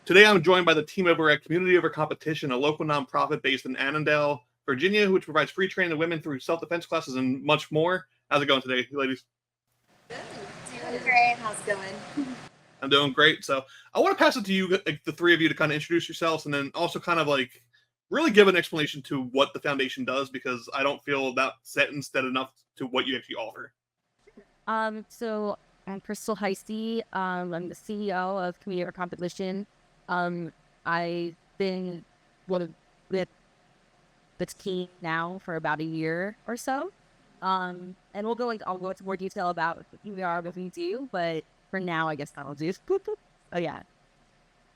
Today I'm joined by the team over at Community Over Competition, a local nonprofit based in Annandale, Virginia, which provides free training to women through self-defense classes and much more. How's it going today, ladies? Doing great. How's it going? I'm doing great. So I want to pass it to you, like, the three of you, to kind of introduce yourselves and then also kind of like really give an explanation to what the foundation does, because I don't feel that sentence said enough to what you actually offer. So I'm Crystal Heise. I'm the CEO of Community Over Competition. I've been with the team now for about a year or so. And I'll go into more detail about who we are, what we do, but for now, I guess that'll do. Oh yeah.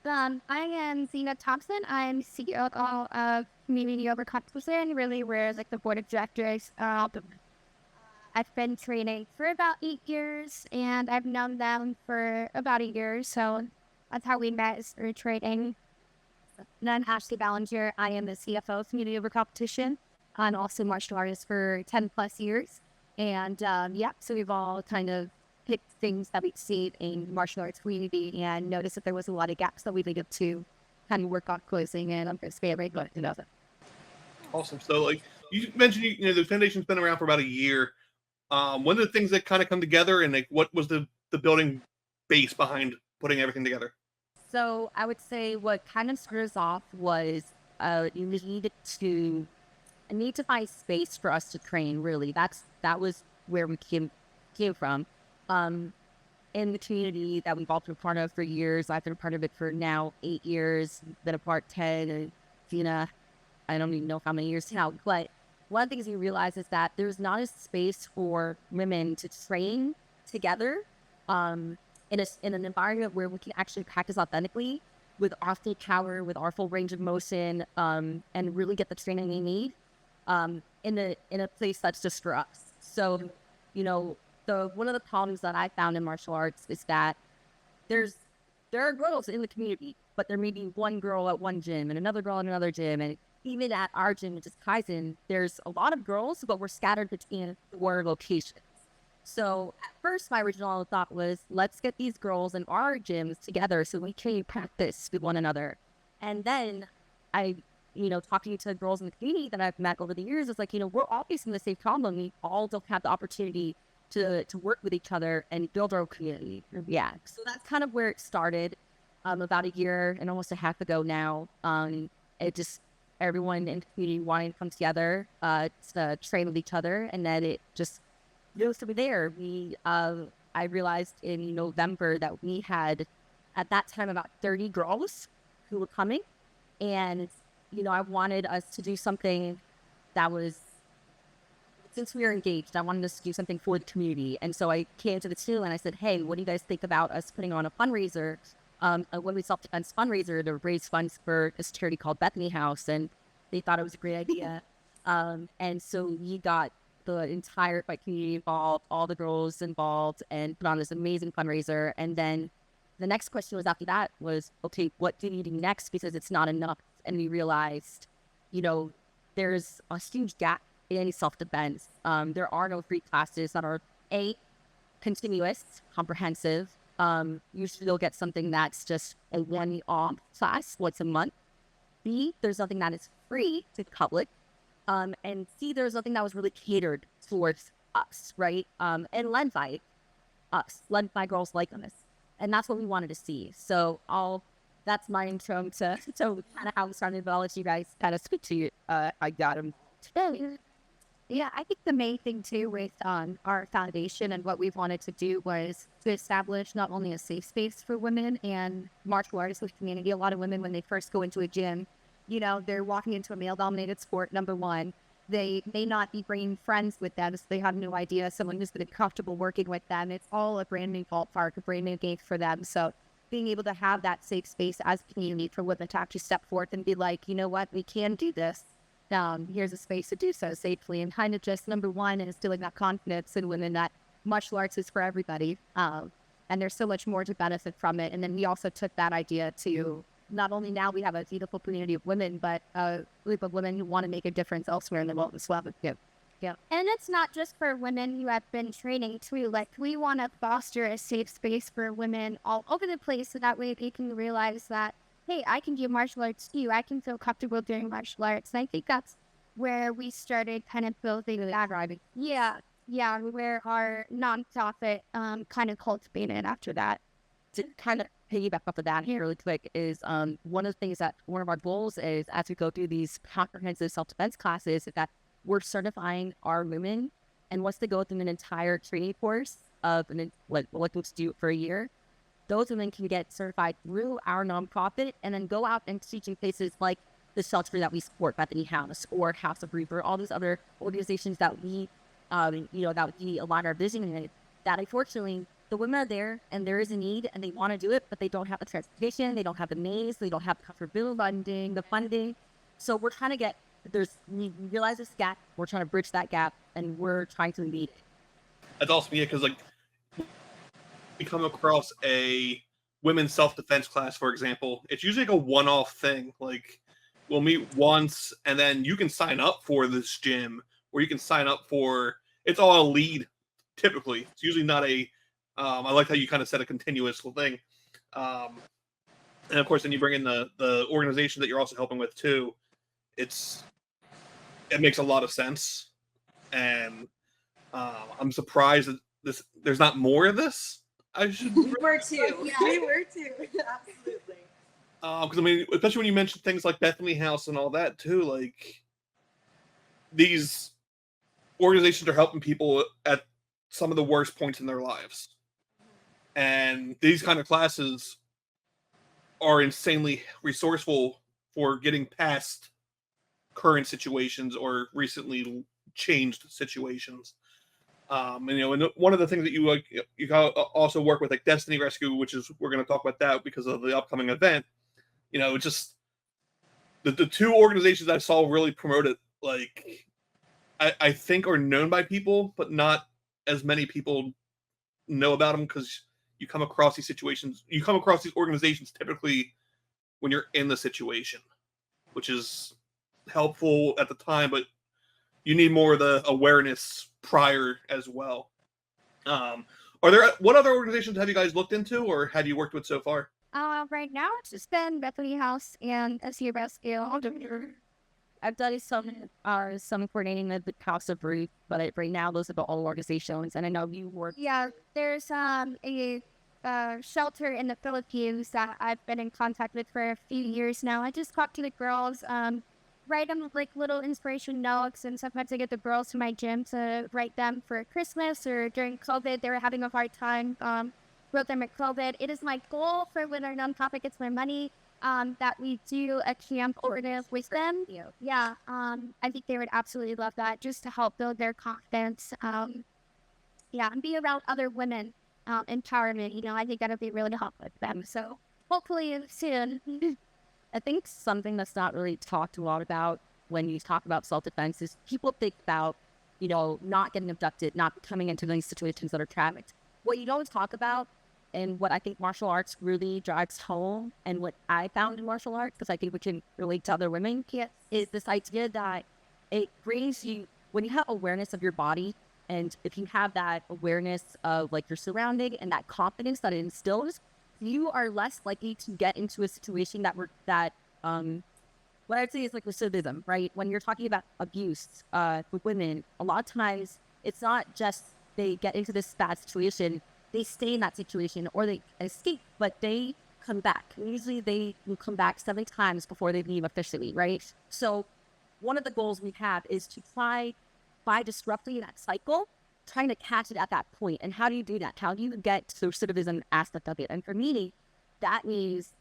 I am Xena Thompson. I'm CEO of Community Over Competition, really we're like the board of directors. I've been training for about 8 years, and I've known them for about a year, so that's how we met, is through training. And I'm Ashley Ballenger. I am the CFO of Community Over Competition. I'm also martial artist for 10 plus years. And so we've all kind of picked things that we see in martial arts community and noticed that there was a lot of gaps that we needed to kind of work on closing, and I'm expanding, but Awesome. So, like you mentioned, the foundation's been around for about a year. One of the things that kind of come together, and like, what was the building base behind putting everything together? So I would say what kind of started us off was you need to find space for us to train. Really, that was where we came from. In the community that we've all been a part of for years. I've been a part of it for now 8 years. Been a part 10, and Vienna, I don't even know how many years now. But one of the things you realize is that there's not a space for women to train together in an environment where we can actually practice authentically with our full power, with our full range of motion, and really get the training we need in a place that's just for us. So, one of the problems that I found in martial arts is that there are girls in the community, but there may be one girl at one gym and another girl at another gym, and even at our gym, which is Heise, there's a lot of girls, but we're scattered between 4 locations. So at first, my original thought was, let's get these girls in our gyms together so we can practice with one another. And then talking to girls in the community that I've met over the years, it's like, we're all facing the same problem. We all don't have the opportunity to work with each other and build our community. Yeah. So that's kind of where it started about a year and almost a half ago now. Everyone in the community wanting to come together to train with each other, and then it just goes to be there. I realized in November that we had at that time about 30 girls who were coming, and I wanted us to do something that was, since we were engaged, I wanted us to do something for the community. And so I came to the team and I said, hey, what do you guys think about us putting on a fundraiser, a women's self-defense fundraiser to raise funds for this charity called Bethany House? And they thought it was a great idea. And so we got the entire fight community involved, all the girls involved, and put on this amazing fundraiser. And then the next question was after that was, okay, what do we do next? Because it's not enough. And we realized, there's a huge gap in self-defense. There are no free classes that are continuous, comprehensive. Usually you'll get something that's just a one-off class once a month. B, there's nothing that is free to the public. And C, there's nothing that was really catered towards us, right? And led by us, led by girls like us. And that's what we wanted to see. So that's my intro to kind of how we started, but I'll let you guys kind of speak to you. I got him today. Yeah, I think the main thing too with our foundation and what we wanted to do was to establish not only a safe space for women and martial artists with community. A lot of women, when they first go into a gym, they're walking into a male-dominated sport, number one. They may not be bringing friends with them, so they have no idea someone who's going to be comfortable working with them. It's all a brand new ballpark, a brand new game for them. So being able to have that safe space as a community for women to actually step forth and be like, you know what, we can do this. Here's a space to do so safely, and kind of just number one is instilling that confidence in women that martial arts is for everybody, and there's so much more to benefit from it. And then we also took that idea to not only now we have a beautiful community of women, but a group of women who want to make a difference elsewhere in the world as well. Yeah. And it's not just for women who have been training too. Like, we want to foster a safe space for women all over the place, so that way they can realize that hey, I can do martial arts too. I can feel comfortable doing martial arts. And I think that's where we started kind of building that. Yeah, yeah, where our nonprofit kind of cultivated after that. To kind of piggyback off of that here really quick is one of the things that one of our goals is as we go through these comprehensive self-defense classes is that we're certifying our women, and once they go through an entire training course of like let's do it for a year, those women can get certified through our nonprofit and then go out and teach in places like the shelter that we support, Bethany House or House of Reaper, all these other organizations that we that we align our vision in. That unfortunately the women are there and there is a need and they want to do it, but they don't have the transportation, they don't have the means, they don't have the comfortability, the funding. So we're trying to we realize this gap, we're trying to bridge that gap, and we're trying to meet it. That's awesome, yeah, because like we come across a women's self-defense class, for example, it's usually like a one-off thing. Like we'll meet once and then you can sign up for this gym, or you can sign up for, it's all a lead typically. It's usually not a I like how you kind of said a continuous thing. And of course, then you bring in the organization that you're also helping with too. It makes a lot of sense, and I'm surprised that there's not more of this. We were too. Yeah. We were too. Absolutely. Because I mean, especially when you mention things like Bethany House and all that too, like these organizations are helping people at some of the worst points in their lives, and these kind of classes are insanely resourceful for getting past current situations or recently changed situations. And one of the things that you also work with, like Destiny Rescue, which is, we're going to talk about that because of the upcoming event. Just the two organizations I saw really promote it, like I think are known by people, but not as many people know about them, because you come across these situations, you come across these organizations typically when you're in the situation, which is helpful at the time, but you need more of the awareness prior as well. What other organizations have you guys looked into or have you worked with so far? Right now it's just been Bethany House and SU Rescue. I've done some coordinating with the House of Ruth, but right now those are the all organizations, and I know you work. Yeah, there's a shelter in the Philippines that I've been in contact with for a few years now. I just talk to the girls, write them like little inspiration notes, and sometimes I get the girls to my gym to write them for Christmas or during COVID. They were having a hard time. Wrote them at COVID. It is my goal for when our nonprofit gets more money, that we do a camp with them. Yeah, I think they would absolutely love that, just to help build their confidence. Yeah, and be around other women, empowerment. I think that'll be really helpful with them. So hopefully soon. I think something that's not really talked a lot about when you talk about self-defense is people think about, not getting abducted, not coming into these situations that are traumatic. What you don't talk about, and what I think martial arts really drives home, and what I found in martial arts, because I think we can relate to other women, is this idea that it brings you, when you have awareness of your body, and if you have that awareness of like your surrounding and that confidence that it instills, you are less likely to get into a situation what I'd say is like recidivism, right? When you're talking about abuse with women, a lot of times it's not just they get into this bad situation, they stay in that situation or they escape, but they come back. Usually they will come back 7 times before they leave officially, right? So one of the goals we have is to try, by disrupting that cycle, trying to catch it at that point. And how do you do that? How do you get to the recidivism aspect of it? And for me, that means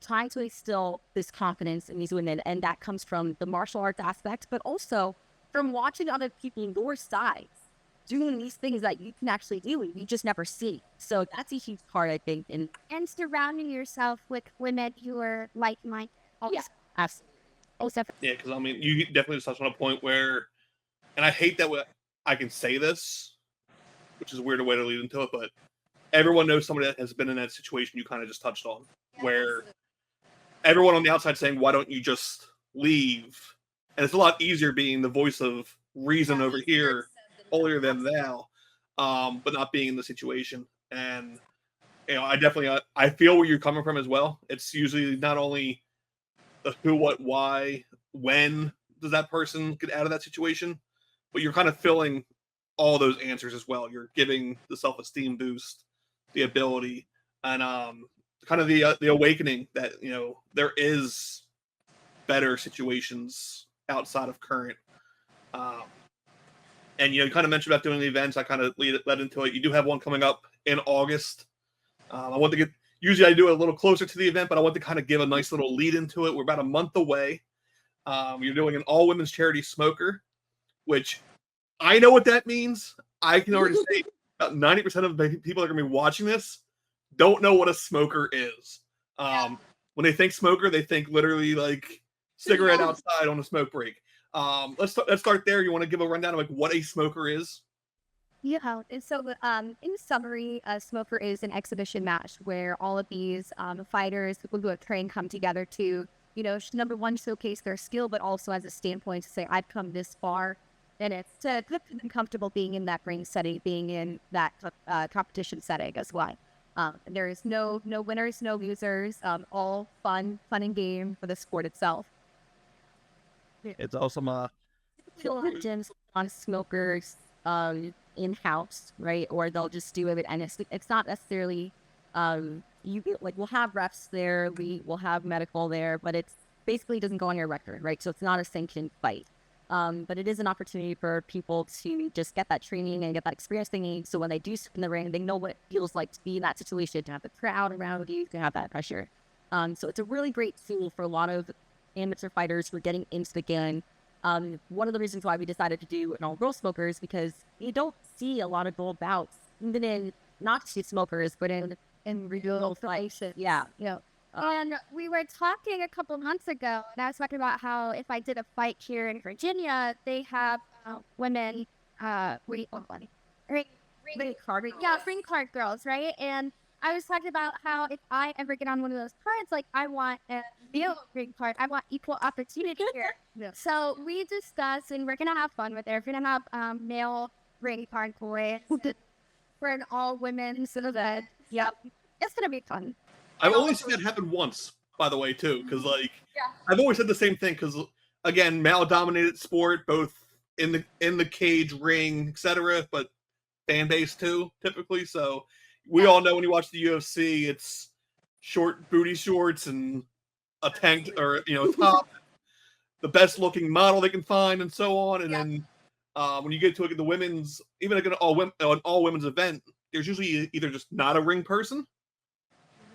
trying to instill this confidence in these women. And that comes from the martial arts aspect, but also from watching other people on your side doing these things that you can actually do and you just never see. So that's a huge part, I think. And surrounding yourself with women who are like-minded. Yeah, absolutely. Yeah, because I mean, you definitely just touched on a point where, and I hate that I can say this, which is a weird way to lead into it, but everyone knows somebody that has been in that situation you kind of just touched on, where everyone on the outside saying, why don't you just leave? And it's a lot easier being the voice of reason over here, holier than thou, but not being in the situation. And I definitely I feel where you're coming from as well. It's usually not only the who, what, why, when does that person get out of that situation, but you're kind of filling all those answers as well. You're giving the self-esteem boost, the ability, and kind of the awakening that there is better situations outside of current. And you kind of mentioned about doing the events. I kind of led into it. You do have one coming up in August. I want to get. Usually, I do it a little closer to the event, but I want to kind of give a nice little lead into it. We're about a month away. You're doing an all-women's charity smoker, which I know what that means. I can already say about 90% of the people that are going to be watching this don't know what a smoker is. When they think smoker, they think literally like cigarette outside on a smoke break. Let's start there. You want to give a rundown of like what a smoker is? Yeah, and so in summary, a smoker is an exhibition match where all of these fighters, people who have trained, come together to, number one, showcase their skill, but also as a standpoint to say, I've come this far. And it's to get them comfortable being in that ring setting, being in that competition setting as well. There is no winners, no losers, all fun and game for the sport itself. It's awesome. Gyms on smokers in-house, right? Or they'll just do it, and it's not necessarily we'll have refs there, we'll have medical there, but it's basically doesn't go on your record, right? So it's not a sanctioned fight. But it is an opportunity for people to just get that training and get that experience they need. So when they do step in the ring, they know what it feels like to be in that situation, to have the crowd around you, to have that pressure. So it's a really great tool for a lot of amateur fighters who are getting into the game. One of the reasons why we decided to do an all-girl smokers because you don't see a lot of girl bouts, even in not just smokers, but in real fights. Yeah. And we were talking a couple months ago, and I was talking about how if I did a fight here in Virginia, they have women, ring card girls, right? And I was talking about how if I ever get on one of those cards, like I want a male ring card, I want equal opportunity here. Yeah. So we discussed, and we're gonna have fun with it. We're gonna have male ring card boys for an all women's event. Yep, it's gonna be fun. I've only seen that happen once, by the way, too, because I've always said the same thing. Because again, male-dominated sport, both in the cage, ring, etc., but fan base too, typically. So we all know when you watch the UFC, it's short booty shorts and a tank or top, the best-looking model they can find, and so on. And then when you get to the women's, even like an all women's event, there's usually either just not a ring person.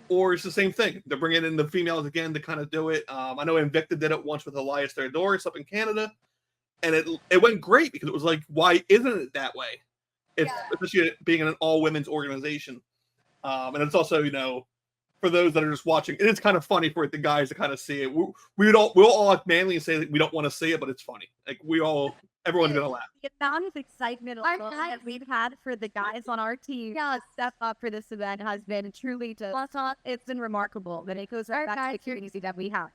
Or it's the same thing. They're bringing in the females again to kind of do it. I know Invicta did it once with Elias Theodoros up in Canada, and it went great because it was like, why isn't it that way? It's especially being an all women's organization, and it's also for those that are just watching, it is kind of funny for the guys to kind of see it. We'll all act manly and say that we don't want to see it, but it's funny. Like everyone's gonna laugh. The amount of excitement that we've had for the guys on our team to step up for this event has been truly it's been remarkable. That it goes right back to the community that we have.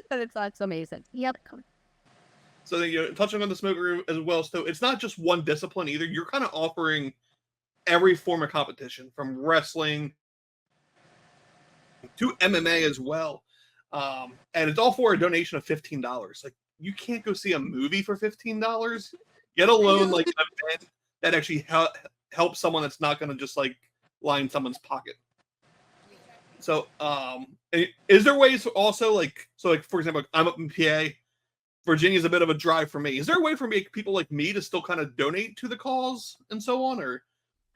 But it's amazing. Yep. So touching on the smoker as well, so it's not just one discipline either. You're kind of offering every form of competition, from wrestling to MMA as well, and it's all for a donation of $15. Like, you can't go see a movie for $15, yet alone like an event that actually helps someone that's not going to just like line someone's pocket. So, is there ways also for example, I'm up in PA, Virginia's a bit of a drive for me. Is there a way for people like me to still kind of donate to the cause and so on, or?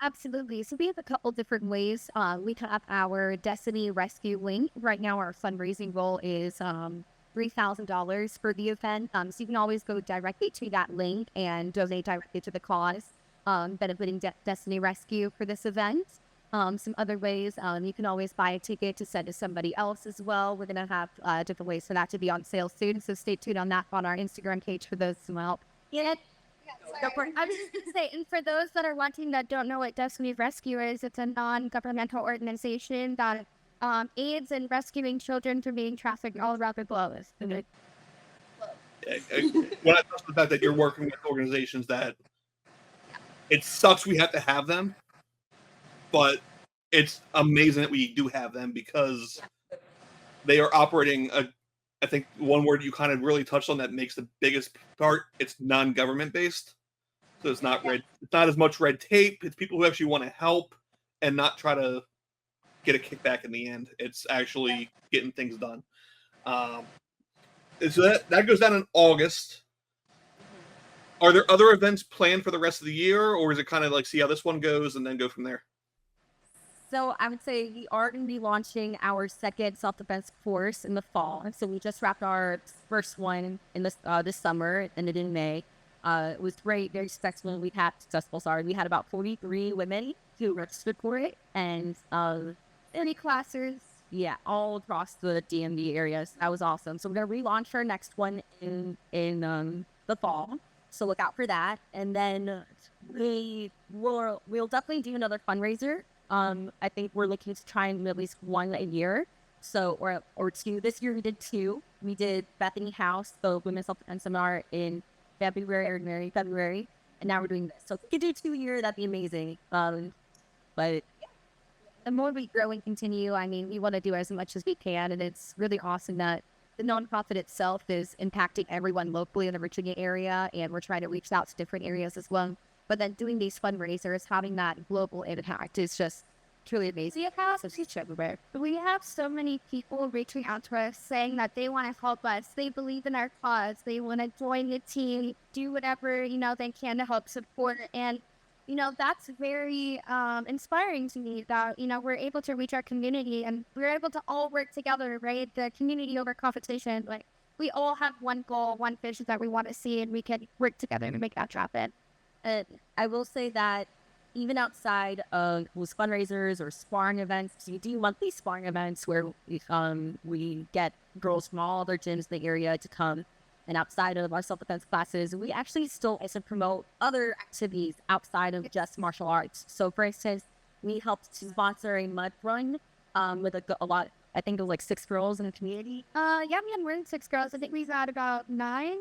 Absolutely. So we have a couple different ways. We have our Destiny Rescue link. Right now, our fundraising goal is $3,000 for the event. So you can always go directly to that link and donate directly to the cause, benefiting Destiny Rescue for this event. Some other ways, you can always buy a ticket to send to somebody else as well. We're going to have different ways for that to be on sale soon. So stay tuned on that on our Instagram page for those as well. Yeah. I was just going to say, and for those that are watching that don't know what Destiny Rescue is, it's a non-governmental organization that aids in rescuing children from being trafficked all around the globe. When I trust the fact that you're working with organizations that it sucks we have to have them, but it's amazing that we do have them because they are operating I think one word you kind of really touched on that makes the biggest part, it's non-government based. So it's not it's not as much red tape. It's people who actually want to help and not try to get a kickback in the end. It's actually getting things done. So that goes down in August. Are there other events planned for the rest of the year, or is it kind of like see how this one goes and then go from there? So I would say we are going to be launching our second self-defense course in the fall. So we just wrapped our first one in this summer, ended in May. It was great, very successful. We had about 43 women who registered for it, and 30 classes. yeah, all across the DMV areas. That was awesome. So we're gonna relaunch our next one in the fall. So look out for that. And then we'll definitely do another fundraiser. I think we're looking to try and do at least one a year. So or two. This year we did two. We did Bethany House, the Women's Self-Defense Seminar in February, and now we're doing this. So if we could do 2 a year, that'd be amazing. But The more we grow and continue, I mean, we want to do as much as we can, and it's really awesome that the nonprofit itself is impacting everyone locally in the Virginia area, and we're trying to reach out to different areas as well. But then doing these fundraisers, having that global impact is just truly amazing. We have so many people reaching out to us saying that they want to help us. They believe in our cause. They want to join the team, do whatever, they can to help support. And, that's very inspiring to me that, we're able to reach our community and we're able to all work together, right? The community over competition. Like, we all have one goal, one vision that we want to see, and we can work together to make that happen. And I will say that even outside of those fundraisers or sparring events, we do monthly sparring events where we get girls from all other gyms in the area to come. And outside of our self-defense classes, we actually still also promote other activities outside of just martial arts. So, for instance, we helped to sponsor a mud run with a lot. I think it was like 6 girls in the community. Yeah, we had more than 6 girls. I think we had about 9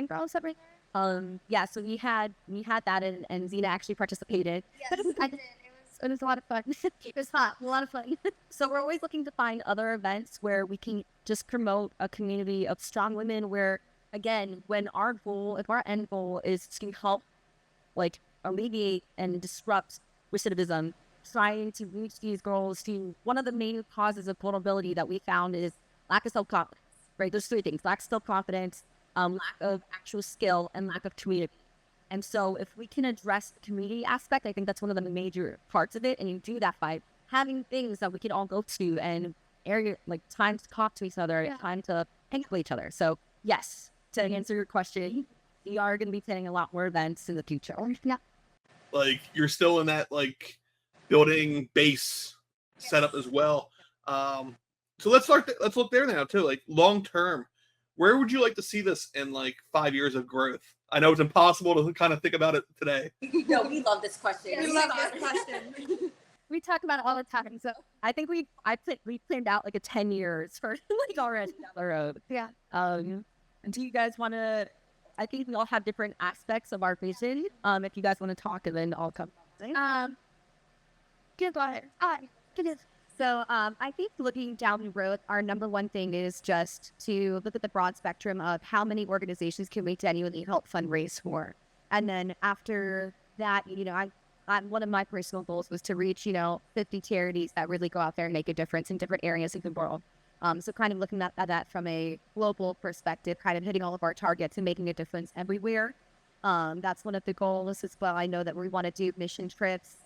girls every year. Yeah, so we had that, and Xena actually participated. Yes, I did. It was a lot of fun. It was hot, a lot of fun. So we're always looking to find other events where we can just promote a community of strong women where, again, if our end goal is to help, like, alleviate and disrupt recidivism, trying to reach these girls to one of the main causes of vulnerability that we found is lack of self-confidence, right? There's 3 things: lack of self-confidence, lack of actual skill, and lack of community. And so if we can address the community aspect, I think that's one of the major parts of it. And you do that by having things that we can all go to and time to talk to each other, time to hang out with each other. So yes, to answer your question, we are going to be planning a lot more events in the future. Yeah. Like, you're still in that, like, building base setup as well. So let's look there now too. Like, long term, where would you like to see this in like 5 years of growth? I know it's impossible to kind of think about it today. No, we love this question. We love this question. We talk about it all the time. So I think we planned out like a 10 years for like already down the road. yeah. And do you guys want to? I think we all have different aspects of our vision. If you guys want to talk, and then I'll come. Good ahead. So I think looking down the road, our number one thing is just to look at the broad spectrum of how many organizations can we genuinely help fundraise for. And then after that, I'm one of my personal goals was to reach, 50 charities that really go out there and make a difference in different areas of the world. So kind of looking at that from a global perspective, kind of hitting all of our targets and making a difference everywhere. That's one of the goals as well. I know that we want to do mission trips.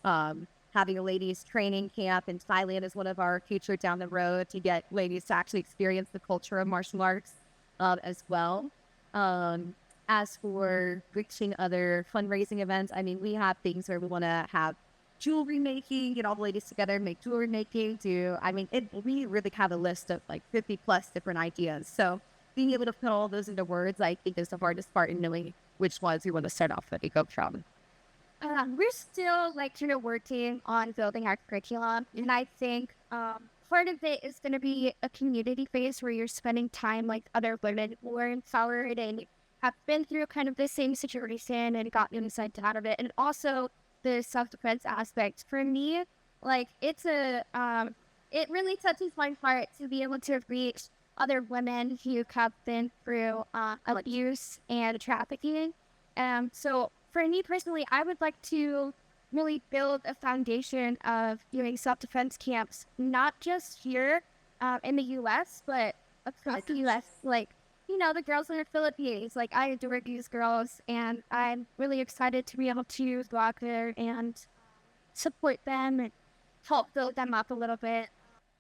Having a ladies training camp in Thailand is one of our future down the road to get ladies to actually experience the culture of martial arts as well. As for reaching other fundraising events, I mean, we have things where we want to have jewelry making, get all the ladies together, make jewelry making, we really have a list of like 50 plus different ideas. So being able to put all those into words, I think is the hardest part in knowing which ones we want to start off with and go from. We're still working on building our curriculum, and I think part of it is going to be a community phase where you're spending time like other women who are empowered and have been through kind of the same situation and gotten insight out of it, and also the self-defense aspect. For me, like it really touches my heart to be able to reach other women who have been through abuse and trafficking. So for me personally, I would like to really build a foundation of doing self-defense camps, not just here in the U.S., but across the U.S. Like, the girls in the Philippines, like, I adore these girls, and I'm really excited to be able to go out there and support them and help build them up a little bit.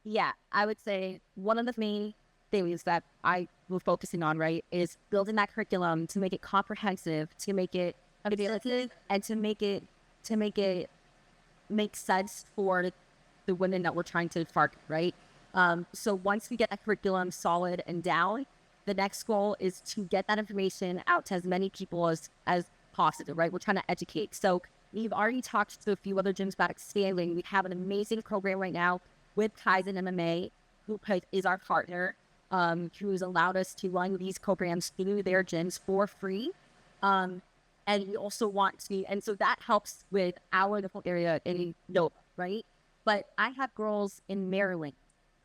Yeah, I would say one of the main things that I was focusing on, right, is building that curriculum to make it comprehensive, to make it available, and to make it make sense for the women that we're trying to target, right? So once we get that curriculum solid and down, the next goal is to get that information out to as many people as possible, right? We're trying to educate. So we've already talked to a few other gyms about expanding. We have an amazing program right now with Heise MMA, who is our partner, who's allowed us to run these programs through their gyms for free. And we also want to, and so that helps with our local area in Nova, right? But I have girls in Maryland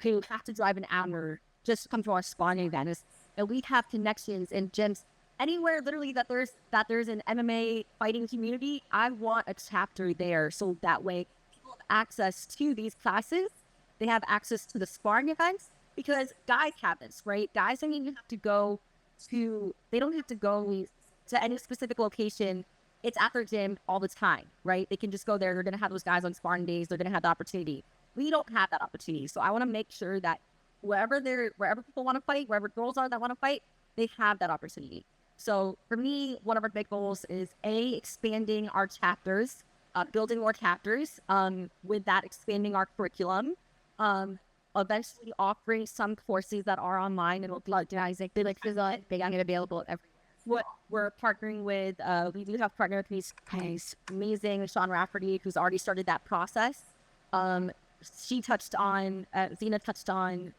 who have to drive an hour just to come to our spawning events. And we have connections in gyms anywhere literally that there's an MMA fighting community. I want a chapter there, so that way people have access to these classes. They have access to the sparring events, because guys have this, right? Guys don't even have to go to any specific location. It's at their gym all the time, right? They can just go there. They're going to have those guys on sparring days. They're going to have the opportunity. We don't have that opportunity. So I want to make sure that wherever people want to fight, wherever girls are that want to fight, they have that opportunity. So for me, one of our big goals is expanding our chapters, building more chapters, with that expanding our curriculum, eventually offering some courses that are online and will be organizing. They available everywhere. What we're partnering with, we do have partner with these guys, amazing Sean Rafferty, who's already started that process. She touched on, Xena touched on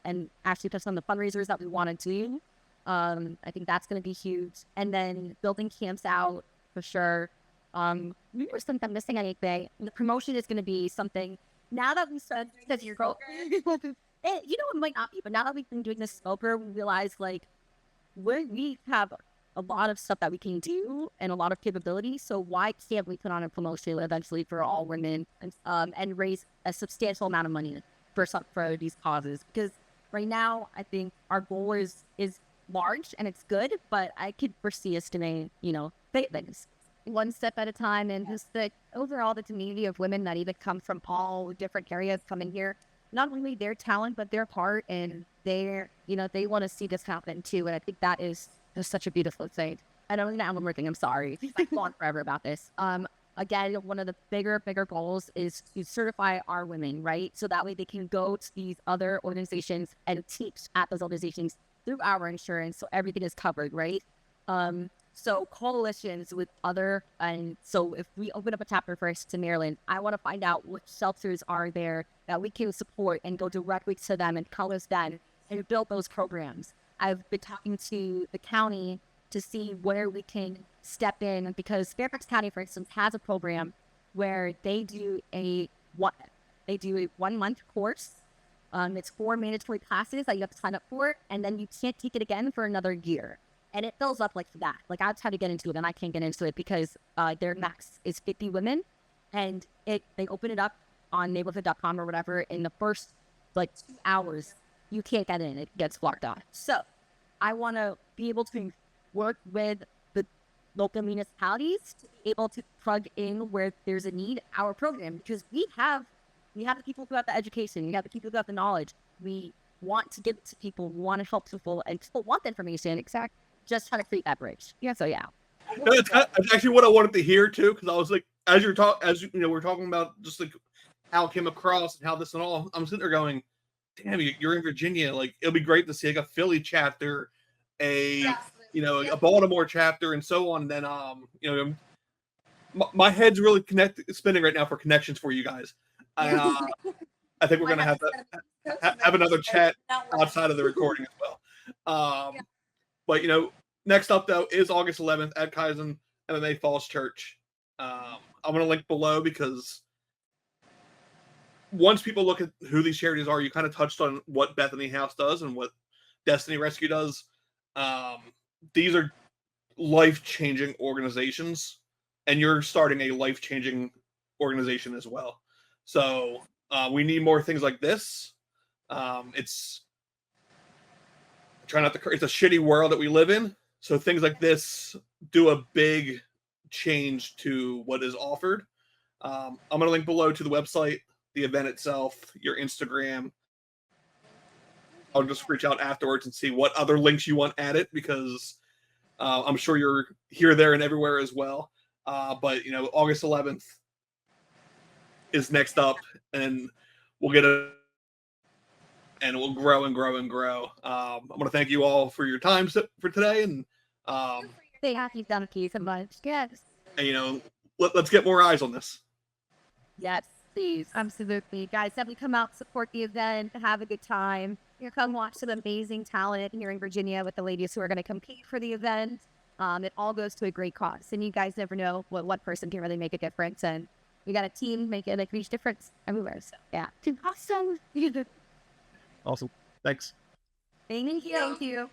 and Ashley touched on the fundraisers that we want to do. I think that's going to be huge. And then building camps out for sure. Or something missing anything. The promotion is going to be something. Now that we started doing this program, it might not be, but now that we've been doing this smoker, we realize like we have a lot of stuff that we can do and a lot of capabilities. So why can't we put on a promotion eventually for all women and raise a substantial amount of money for these causes? Because right now, I think our goal is large and it's good, but I could foresee us doing, big things. One step at a time, and just the overall the community of women that even come from all different areas coming here, not only their talent but their part, and they want to see this happen too. And I think that is just such a beautiful thing. I don't know one more thing. I'm sorry, I've gone forever about this. Again, one of the bigger goals is to certify our women, right? So that way they can go to these other organizations and teach at those organizations through our insurance, so everything is covered, right? So coalitions with and so if we open up a chapter first in Maryland, I want to find out what shelters are there that we can support and go directly to them and college them and build those programs. I've been talking to the county to see where we can step in, because Fairfax County, for instance, has a program where they do a 1 month course. It's 4 mandatory classes that you have to sign up for, and then you can't take it again for another year. And it fills up like that. Like, I've tried to get into it, and I can't get into it because their max is 50 women. And they open it up on neighborhood.com or whatever. In the first, 2 hours, you can't get in. It gets blocked out. So I want to be able to work with the local municipalities to be able to plug in where there's a need, our program. Because we have the people who have the education. We have the people who have the knowledge. We want to give it to people. We want to help people. And people want the information. Exactly. Just trying to create that bridge. Yeah. So yeah. No, that's actually what I wanted to hear too, because I was like, we're talking about just like how it came across and how this and all. I'm sitting there going, damn, you're in Virginia. Like, it'll be great to see like a Philly chapter, a Baltimore chapter, and so on. And then my head's really spinning right now for connections for you guys. I think we're gonna have to have another chat outside of the recording as well. But next up though is August 11th at Kaizen MMA Falls Church. I'm gonna link below because once people look at who these charities are, you kind of touched on what Bethany House does and what Destiny Rescue does. These are life-changing organizations, and you're starting a life-changing organization as well. So we need more things like this. It's it's a shitty world that we live in. So things like this do a big change to what is offered. I'm going to link below to the website, the event itself, your Instagram. I'll just reach out afterwards and see what other links you want added, because I'm sure you're here, there, and everywhere as well. But, you know, August 11th is next up, and we'll get a and we'll grow and grow and grow. I'm going to thank you all for your time for today, and Thank you so much. Yes. and, you know, let's get more eyes on this. Yes, please. Absolutely. Guys, definitely come out, support the event, have a good time. You come watch some amazing talent here in Virginia with the ladies who are going to compete for the event. It all goes to a great cause. And you guys never know what one person can really make a difference. And we got a team making a huge difference everywhere. So, yeah. Awesome. Awesome. Thanks. Thank you. Thank you.